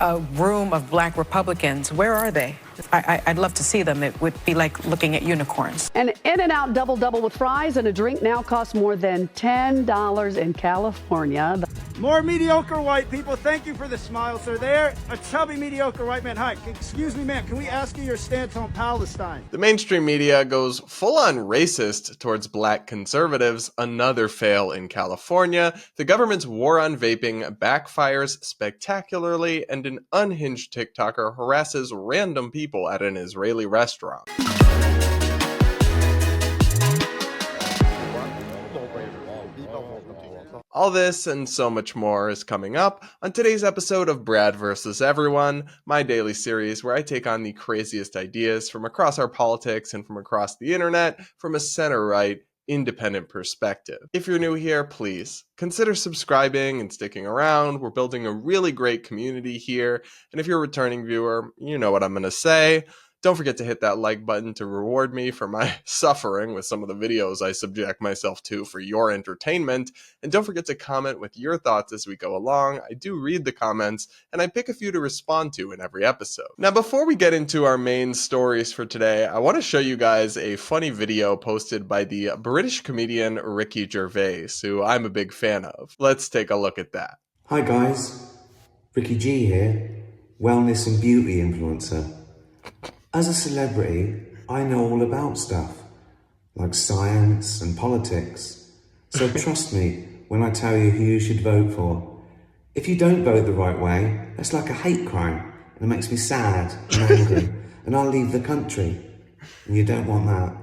a room of black Republicans. Where are they? I'd love to see them. It would be like looking at unicorns. An In-N-Out double with fries and a drink now costs more than $10 in California. More mediocre white people. Thank you for the smile, sir. There, a chubby mediocre white man. Hi, excuse me, ma'am. Can we ask you your stance on Palestine? The mainstream media goes full-on racist towards black conservatives. Another fail in California. The government's war on vaping backfires spectacularly, and an unhinged TikToker harasses random people at an Israeli restaurant. All this and so much more is coming up on today's episode of Brad vs. Everyone, my daily series where I take on the craziest ideas from across our politics and from across the internet from a center-right, independent perspective. If you're new here, please consider subscribing and sticking around. We're building a really great community here, and if you're a returning viewer, you know what I'm going to say. Don't forget to hit that like button to reward me for my suffering with some of the videos I subject myself to for your entertainment. And don't forget to comment with your thoughts as we go along. I do read the comments, and I pick a few to respond to in every episode. Now, before we get into our main stories for today, I want to show you guys a funny video posted by the British comedian Rickey Gervais, who I'm a big fan of. Let's take a look at that. Hi guys, Rickey G here, wellness and beauty influencer. As a celebrity, I know all about stuff, like science and politics. So trust me when I tell you who you should vote for. If you don't vote the right way, that's like a hate crime, and it makes me sad and angry, and I'll leave the country. And you don't want that.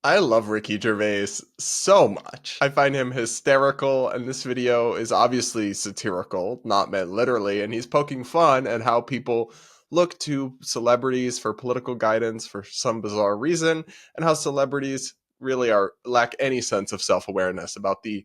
I love Rickey Gervais so much. I find him hysterical, and this video is obviously satirical, not meant literally, and he's poking fun at how people look to celebrities for political guidance for some bizarre reason, and how celebrities really lack any sense of self-awareness about the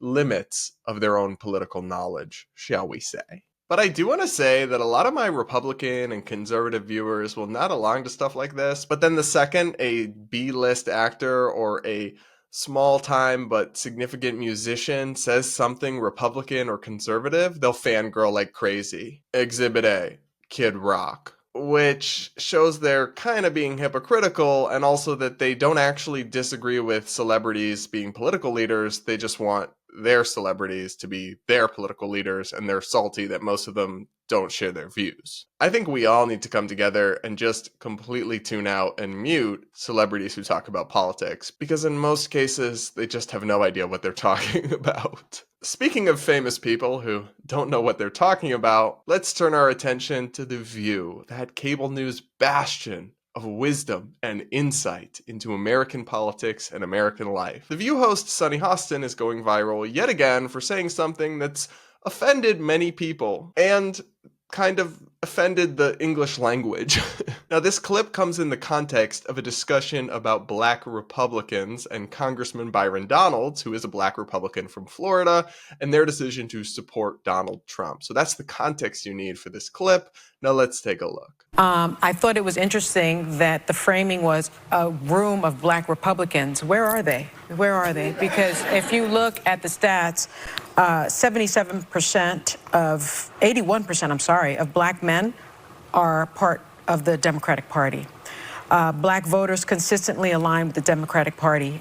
limits of their own political knowledge, shall we say. But I do want to say that a lot of my Republican and conservative viewers will nod along to stuff like this, but then the second a B-list actor or a small-time but significant musician says something Republican or conservative, they'll fangirl like crazy. Exhibit A. Kid Rock, which shows they're kind of being hypocritical, and also that they don't actually disagree with celebrities being political leaders. They just want their celebrities to be their political leaders, and they're salty that most of them don't share their views. I think we all need to come together and just completely tune out and mute celebrities who talk about politics, because in most cases, they just have no idea what they're talking about. Speaking of famous people who don't know what they're talking about, let's turn our attention to The View, that cable news bastion of wisdom and insight into American politics and American life. The View host Sunny Hostin is going viral yet again for saying something that's offended many people and kind of offended the English language. Now, this clip comes in the context of a discussion about black Republicans and Congressman Byron Donalds, who is a black Republican from Florida, and their decision to support Donald Trump. So that's the context you need for this clip. Now let's take a look. I thought it was interesting that the framing was a room of black Republicans. Where are they? Where are they? Because if you look at the stats, 81% of black men are part of the Democratic Party. Black voters consistently align with the Democratic Party.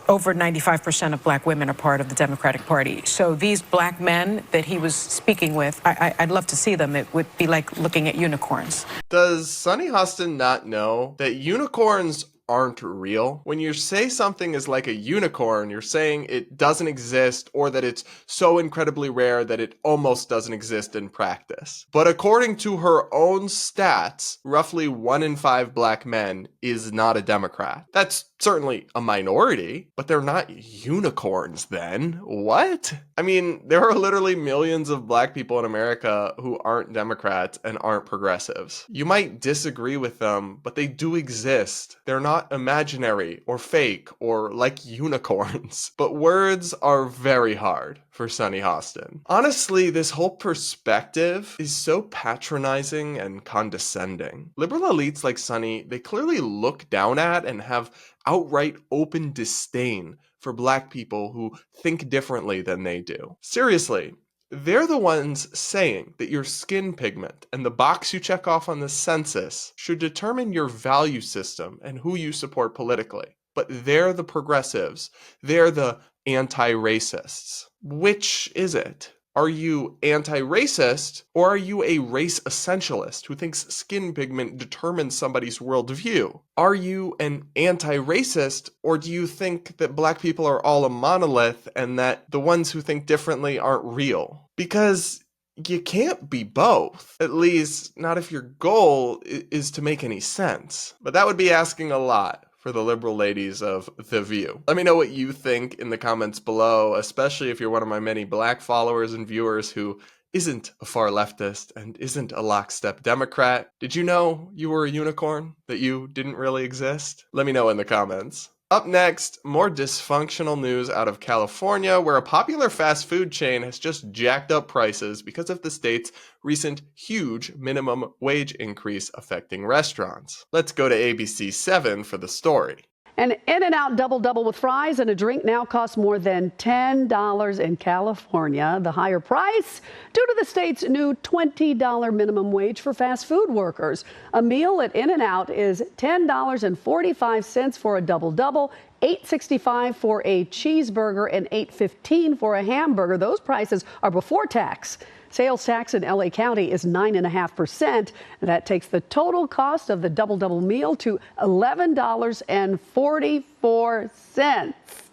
Over 95% of black women are part of the Democratic Party. So these black men that he was speaking with, I'd love to see them. It would be like looking at unicorns. Does Sunny Hostin not know that unicorns aren't real? When you say something is like a unicorn, you're saying it doesn't exist, or that it's so incredibly rare that it almost doesn't exist in practice. But according to her own stats, roughly 1 in 5 black men is not a Democrat. That's certainly a minority, but they're not unicorns then. What? I mean, there are literally millions of black people in America who aren't Democrats and aren't progressives. You might disagree with them, but they do exist. They're not imaginary or fake or like unicorns. But words are very hard for Sunny Hostin. Honestly, this whole perspective is so patronizing and condescending. Liberal elites like Sunny, they clearly look down at and have outright open disdain for black people who think differently than they do. Seriously, They're the ones saying that your skin pigment and the box you check off on the census should determine your value system and who you support politically. But they're the progressives. They're the anti-racists. Which is it? Are you anti-racist, or are you a race essentialist who thinks skin pigment determines somebody's worldview? Are you an anti-racist, or do you think that black people are all a monolith and that the ones who think differently aren't real? Because you can't be both, at least not if your goal is to make any sense. But that would be asking a lot for the liberal ladies of The View. Let me know what you think in the comments below, especially if you're one of my many black followers and viewers who isn't a far leftist and isn't a lockstep Democrat. Did you know you were a unicorn? That you didn't really exist? Let me know in the comments. Up next, more dysfunctional news out of California, where a popular fast food chain has just jacked up prices because of the state's recent huge minimum wage increase affecting restaurants. Let's go to ABC 7 for the story. An In-N-Out double with fries and a drink now costs more than $10 in California. The higher price due to the state's new $20 minimum wage for fast food workers. A meal at In-N-Out is $10.45 for a double, $8.65 for a cheeseburger, and $8.15 for a hamburger. Those prices are before tax. Sales tax in LA County is 9.5%. That takes the total cost of the double meal to $11.44.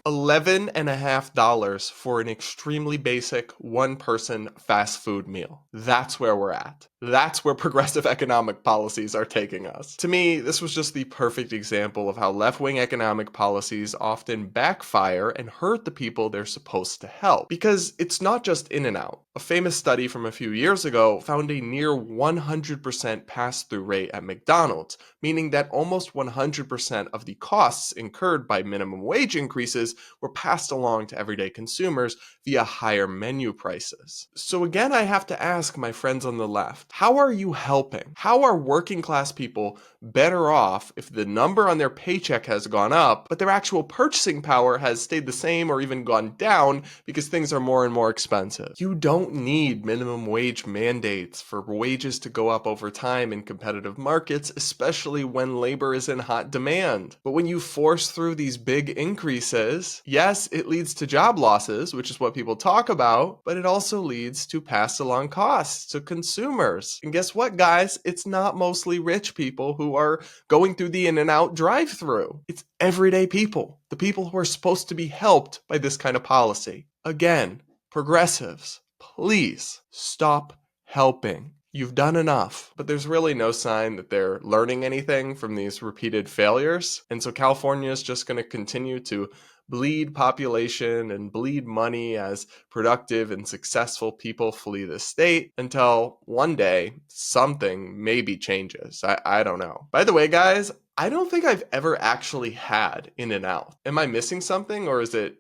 $11.50 for an extremely basic one-person fast food meal. That's where we're at. That's where progressive economic policies are taking us. To me, this was just the perfect example of how left-wing economic policies often backfire and hurt the people they're supposed to help. Because it's not just In-N-Out. A famous study from a few years ago found a near 100% pass-through rate at McDonald's, meaning that almost 100% of the costs incurred by minimum wage increases were passed along to everyday consumers via higher menu prices. So again, I have to ask my friends on the left, how are you helping? How are working class people better off if the number on their paycheck has gone up, but their actual purchasing power has stayed the same or even gone down because things are more and more expensive? You don't need minimum wage mandates for wages to go up over time in competitive markets, especially when labor is in hot demand. But when you force through these big increases, yes, it leads to job losses, which is what people talk about, but it also leads to passed along costs to consumers. And guess what, guys? It's not mostly rich people who are going through the In-N-Out drive-thru. It's everyday people, the people who are supposed to be helped by this kind of policy. Again, progressives, please stop helping. You've done enough, but there's really no sign that they're learning anything from these repeated failures. And so California is just going to continue to bleed population and bleed money as productive and successful people flee the state until one day something maybe changes. I don't know. By the way, guys, I don't think I've ever actually had In-N-Out. Am I missing something, or is it,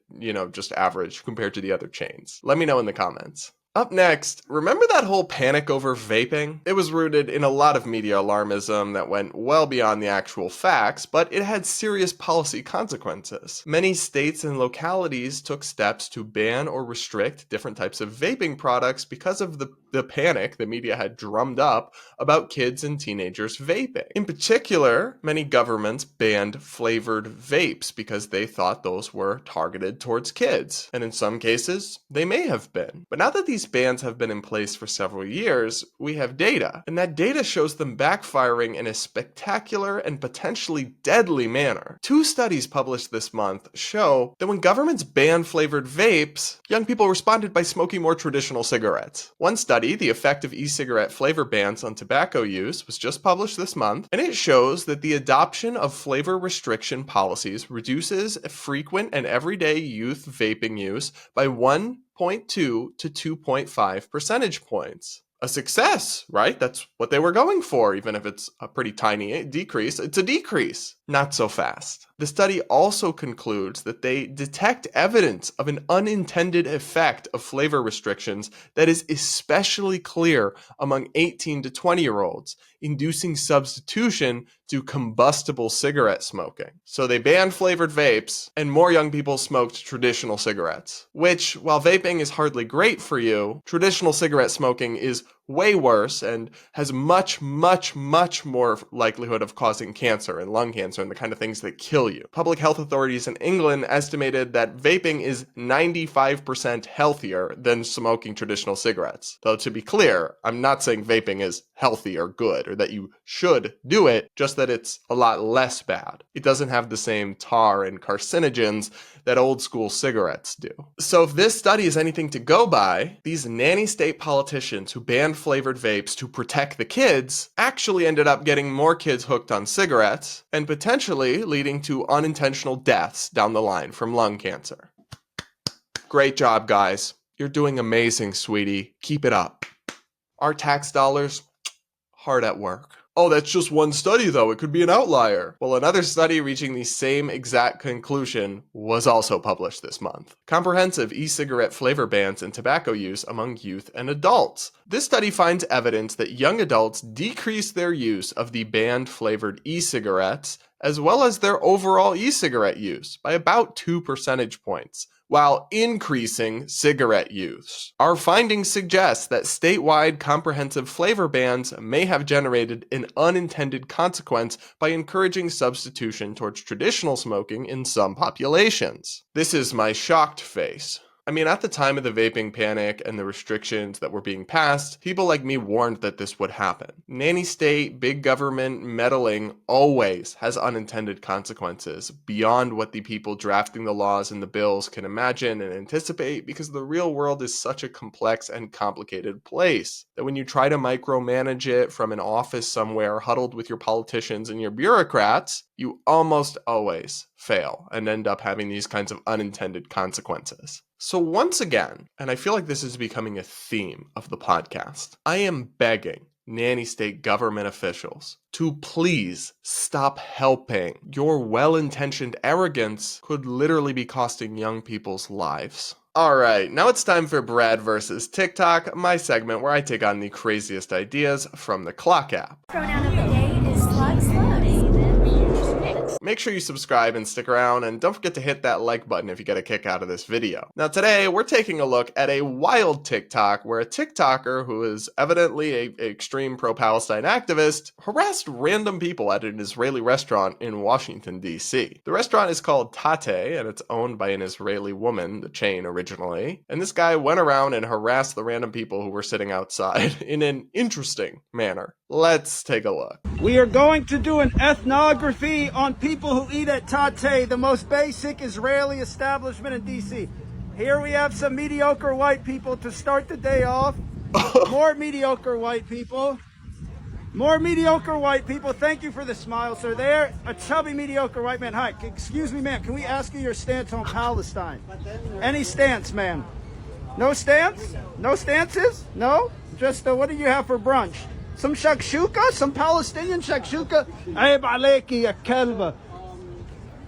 just average compared to the other chains? Let me know in the comments. Up next, remember that whole panic over vaping? It was rooted in a lot of media alarmism that went well beyond the actual facts, but it had serious policy consequences. Many states and localities took steps to ban or restrict different types of vaping products because of the panic the media had drummed up about kids and teenagers vaping. In particular, many governments banned flavored vapes because they thought those were targeted towards kids. And in some cases, they may have been. But now that these bans have been in place for several years, we have data. And that data shows them backfiring in a spectacular and potentially deadly manner. 2 studies published this month show that when governments banned flavored vapes, young people responded by smoking more traditional cigarettes. One study, the effect of e-cigarette flavor bans on tobacco use, was just published this month, and it shows that the adoption of flavor restriction policies reduces frequent and everyday youth vaping use by 1.2 to 2.5 percentage points. a success, right? That's what they were going for, even if it's a pretty tiny decrease. It's a decrease. Not so fast. The study also concludes that they detect evidence of an unintended effect of flavor restrictions that is especially clear among 18 to 20-year-olds, inducing substitution to combustible cigarette smoking. So they banned flavored vapes, and more young people smoked traditional cigarettes, which, while vaping is hardly great for you, traditional cigarette smoking is way worse and has much, much, much more likelihood of causing cancer and lung cancer and the kind of things that kill you. Public health authorities in England estimated that vaping is 95% healthier than smoking traditional cigarettes. Though to be clear, I'm not saying vaping is healthy or good or that you should do it, just that it's a lot less bad. It doesn't have the same tar and carcinogens that old school cigarettes do. So if this study is anything to go by, these nanny state politicians who banned flavored vapes to protect the kids actually ended up getting more kids hooked on cigarettes and potentially leading to unintentional deaths down the line from lung cancer. Great job, guys. You're doing amazing, sweetie. Keep it up. Our tax dollars, hard at work. Oh, that's just one study, though. It could be an outlier. Well, another study reaching the same exact conclusion was also published this month. Comprehensive e-cigarette flavor bans and tobacco use among youth and adults. This study finds evidence that young adults decrease their use of the banned flavored e-cigarettes, as well as their overall e-cigarette use by about 2 percentage points, while increasing cigarette use. Our findings suggest that statewide comprehensive flavor bans may have generated an unintended consequence by encouraging substitution towards traditional smoking in some populations. This is my shocked face. I mean, at the time of the vaping panic and the restrictions that were being passed, people like me warned that this would happen. Nanny state, big government meddling always has unintended consequences beyond what the people drafting the laws and the bills can imagine and anticipate, because the real world is such a complex and complicated place that when you try to micromanage it from an office somewhere huddled with your politicians and your bureaucrats, you almost always fail and end up having these kinds of unintended consequences. So once again, and I feel like this is becoming a theme of the podcast, I am begging nanny state government officials to please stop helping. Your well-intentioned arrogance could literally be costing young people's lives. All right, now it's time for Brad versus TikTok, my segment where I take on the craziest ideas from the Clock app. Pronoun of the day is slugs. Make sure you subscribe and stick around, and don't forget to hit that like button if you get a kick out of this video. Now today, we're taking a look at a wild TikTok where a TikToker who is evidently an extreme pro-Palestine activist harassed random people at an Israeli restaurant in Washington, D.C. The restaurant is called Tate, and it's owned by an Israeli woman, the chain originally, and this guy went around and harassed the random people who were sitting outside in an interesting manner. Let's take a look. We are going to do an ethnography on people who eat at Tate, the most basic Israeli establishment in D.C. Here we have some mediocre white people to start the day off. More mediocre white people. More mediocre white people. Thank you for the smile, sir. There, a chubby mediocre white man. Hi, excuse me, ma'am. Can we ask you your stance on Palestine? Any stance, ma'am? No stance? No stances? No? Just what do you have for brunch? Some shakshuka? Some Palestinian shakshuka? Aib aleki ya kelba.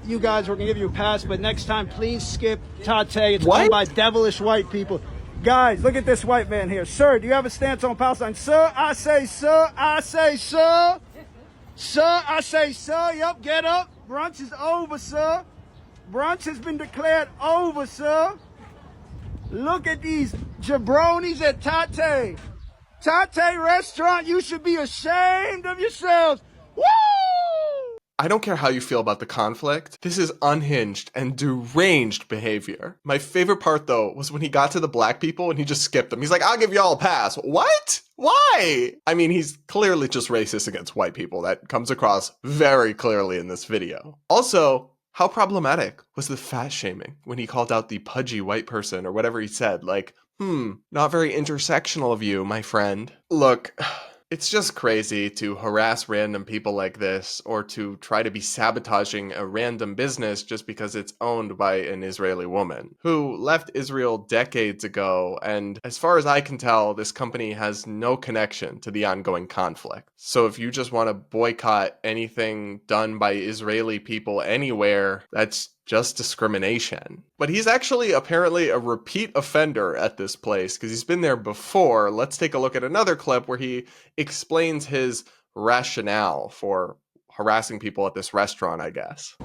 You guys, we're going to give you a pass, but next time, please skip Tate. It's owned by devilish white people. Guys, look at this white man here. Sir, do you have a stance on Palestine? Sir, I say sir. I say sir. Sir, I say sir. Yep, get up. Brunch is over, sir. Brunch has been declared over, sir. Look at these jabronis at Tate. Tate restaurant, you should be ashamed of yourselves. Woo! I don't care how you feel about the conflict. This is unhinged and deranged behavior. My favorite part, though, was when he got to the black people and he just skipped them. He's like, I'll give y'all a pass. What? Why? I mean, he's clearly just racist against white people. That comes across very clearly in this video. Also, how problematic was the fat shaming when he called out the pudgy white person or whatever he said? Like, not very intersectional of you, my friend. Look, It's just crazy to harass random people like this or to try to be sabotaging a random business just because it's owned by an Israeli woman who left Israel decades ago. And as far as I can tell, this company has no connection to the ongoing conflict. So if you just want to boycott anything done by Israeli people anywhere, that's just discrimination. But he's actually apparently a repeat offender at this place because he's been there before. Let's take a look at another clip where he explains his rationale for harassing people at this restaurant, I guess.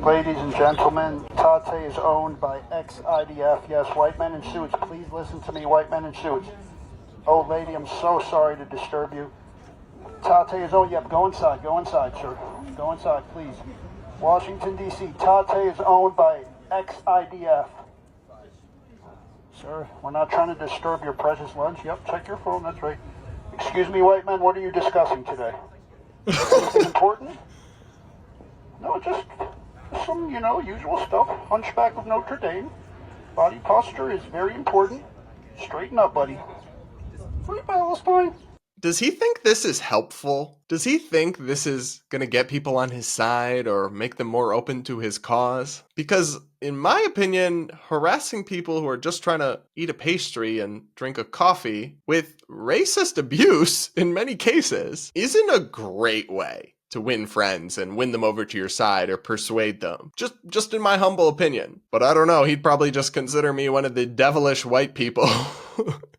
Ladies and gentlemen, Tate is owned by ex-IDF. Yes, white men in suits. Please listen to me, white men in suits. Oh, lady, I'm so sorry to disturb you. Tate is owned. Yep, go inside, sir. Go inside, please. Washington, D.C. Tate is owned by ex-IDF. Sir, we're not trying to disturb your precious lunch. Yep, check your phone, that's right. Excuse me, white man, what are you discussing today? Anything important? No, just some, usual stuff. Hunchback of Notre Dame. Body posture is very important. Straighten up, buddy. Free Palestine. Does he think this is helpful? Does he think this is going to get people on his side or make them more open to his cause? Because, in my opinion, harassing people who are just trying to eat a pastry and drink a coffee with racist abuse, in many cases, isn't a great way to win friends and win them over to your side or persuade them. Just in my humble opinion. But I don't know, he'd probably just consider me one of the devilish white people.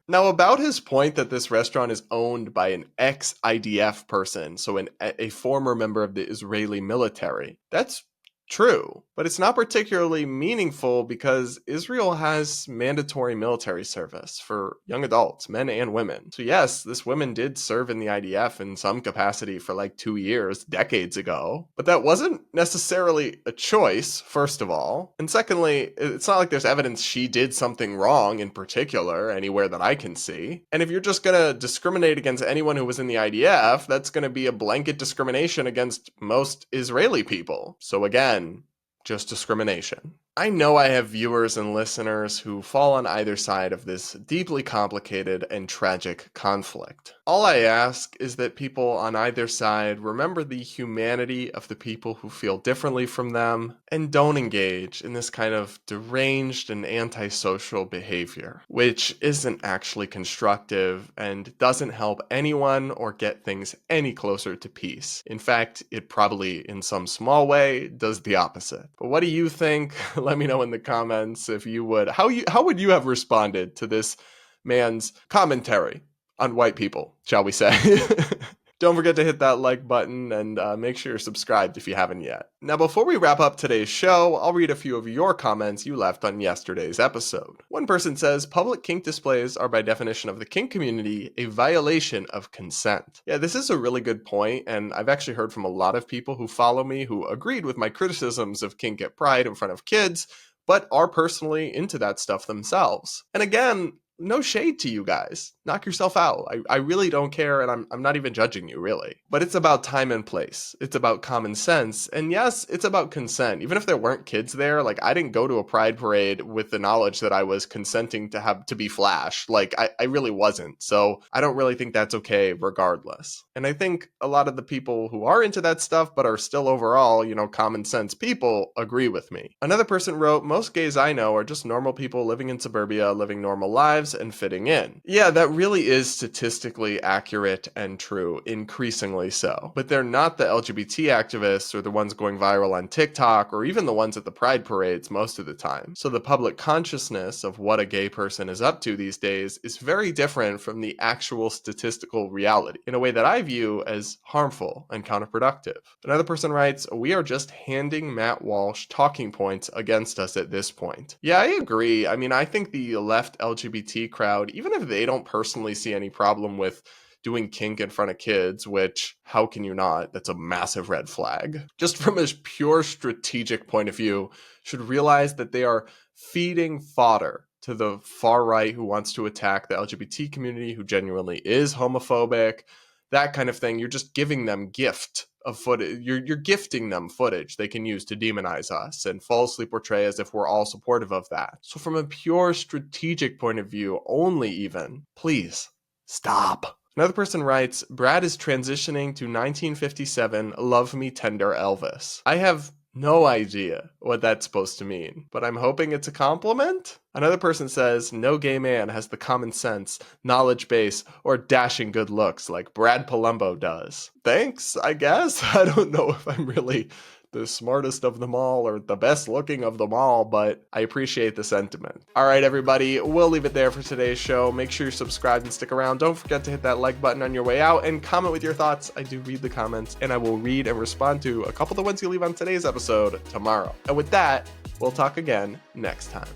Now, about his point that this restaurant is owned by an ex-IDF person, so a former member of the Israeli military, that's true, but it's not particularly meaningful because Israel has mandatory military service for young adults, men and women. So yes, this woman did serve in the IDF in some capacity for like 2 years, decades ago, but that wasn't necessarily a choice, first of all. And secondly, it's not like there's evidence she did something wrong in particular anywhere that I can see. And if you're just going to discriminate against anyone who was in the IDF, that's going to be a blanket discrimination against most Israeli people. So again, just discrimination. I know I have viewers and listeners who fall on either side of this deeply complicated and tragic conflict. All I ask is that people on either side remember the humanity of the people who feel differently from them and don't engage in this kind of deranged and antisocial behavior, which isn't actually constructive and doesn't help anyone or get things any closer to peace. In fact, it probably in some small way does the opposite. But what do you think? Let me know in the comments if you would. How would you have responded to this man's commentary on white people, shall we say? Don't forget to hit that like button and make sure you're subscribed if you haven't yet. Now, before we wrap up today's show, I'll read a few of your comments you left on yesterday's episode. One person says, public kink displays are by definition of the kink community a violation of consent. Yeah, this is a really good point, and I've actually heard from a lot of people who follow me who agreed with my criticisms of kink at Pride in front of kids, but are personally into that stuff themselves. And again, no shade to you guys. Knock yourself out. I really don't care, and I'm not even judging you, really. But it's about time and place. It's about common sense. And yes, it's about consent. Even if there weren't kids there, like, I didn't go to a pride parade with the knowledge that I was consenting to be flashed. Like, I really wasn't. So I don't really think that's okay regardless. And I think a lot of the people who are into that stuff but are still overall, common sense people agree with me. Another person wrote, most gays I know are just normal people living in suburbia, living normal lives and fitting in. Yeah, that really is statistically accurate and true, increasingly so. But they're not the LGBT activists or the ones going viral on TikTok or even the ones at the pride parades most of the time. So the public consciousness of what a gay person is up to these days is very different from the actual statistical reality in a way that I view as harmful and counterproductive. Another person writes, we are just handing Matt Walsh talking points against us at this point. Yeah, I agree. I mean, I think the left LGBT crowd, even if they don't personally see any problem with doing kink in front of kids, which how can you not? That's a massive red flag. Just from a pure strategic point of view, should realize that they are feeding fodder to the far right who wants to attack the LGBT community, who genuinely is homophobic, that kind of thing. You're just giving them gift of footage. You're gifting them footage they can use to demonize us and falsely portray as if we're all supportive of that. So from a pure strategic point of view only even, please stop. Another person writes, Brad is transitioning to 1957 Love Me Tender Elvis. I have no idea what that's supposed to mean, but I'm hoping it's a compliment? Another person says, no gay man has the common sense, knowledge base, or dashing good looks like Brad Polumbo does. Thanks, I guess. I don't know if I'm really the smartest of them all or the best looking of them all, but I appreciate the sentiment. All right, everybody, we'll leave it there for today's show. Make sure you're subscribed and stick around. Don't forget to hit that like button on your way out and comment with your thoughts. I do read the comments, and I will read and respond to a couple of the ones you leave on today's episode tomorrow. And with that, we'll talk again next time.